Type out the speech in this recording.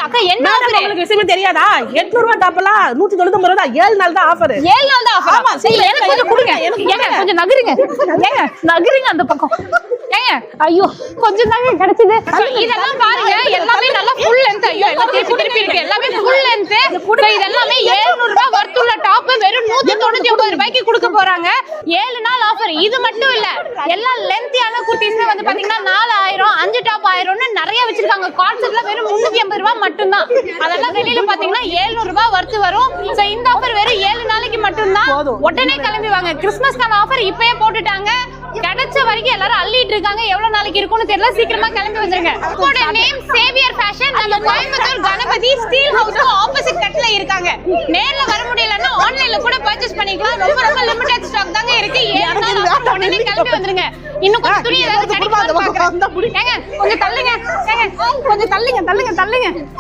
அக்கா என்ன ஆஃபர் உங்களுக்கு விஷயமே தெரியாதா? 800 ரூபாய் டாப்லாம் 199 ரூபாய் 7 நாள் தான் ஆஃபர். 7 நாள் தான் ஆஃபர். ஆமா சரி எனக்கு கொஞ்சம் கொடுங்க. ஏங்க கொஞ்சம் நகருங்க. ஏங்க நகருங்க அந்த பக்கம். ஏங்க ஐயோ கொஞ்சம் தாங்க கிடைச்சது. இதெல்லாம் பாருங்க எல்லாமே நல்லா ஃபுல் லெந்த். ஐயோ எல்லாம் திருப்பி இருக்கு. எல்லாமே ஃபுல் லெந்த். இதெல்லாம் 700 ரூபாய் வர்த்துள்ள டாப் வெறும் 199 ரூபாய்க்கு கொடுக்க போறாங்க. 7 நாள் ஆஃபர். இது மட்டும் இல்ல. எல்லா லெந்தியான குர்தீஸ்ல வந்து பாத்தீங்கன்னா 4000 5 டாப் 1000ன்னு நிறைய வச்சிருக்காங்க. கான்செப்ட்ல வெறும் 380 ரூபாய் மட்டும் தான். அதெல்லாம் வெளியில பாத்தீங்கன்னா 700 ரூபாய் வர்த்து வரும். சோ இந்த ஆஃபர் வெறும் 7 நாளைக்கு மட்டும் தான். உடனே கிளம்பி வாங்க. கிறிஸ்மஸ்க்கான ஆஃபர் இப்பவே போட்டுட்டாங்க. கிடைச்ச வரைக்கும் எல்லாரும் அள்ளிட்டு இருக்காங்க. எவ்வளவு நாளைக்கு இருக்கும்னு தெரியல. சீக்கிரமா கிளம்பி வந்துருங்க. உங்களோட நேம் சேவியர் ஃபேஷன். நம்ம கோயம்புத்தூர் கணபதி ஸ்டீல் ஹவுஸ்க்கு ஆப்போசிட் கட்ல இருக்காங்க. நேர்ல வர முடியலன்னா ஆன்லைன்ல கூட பர்ச்சேஸ் பண்ணிக்கலாம். ரொம்ப லிமிட்டட் ஸ்டாக் தாங்க இருக்கு. 7 நாள் ஆஃபர். உடனே கிளம்பி வந்துருங்க. இன்னும் கொஞ்சம் துணி ஏதாவது கிடைக்குமா பாக்குறேன். ஏங்க கொஞ்சம் தள்ளுங்க. ஏங்க கொஞ்சம் தள்ளுங்க.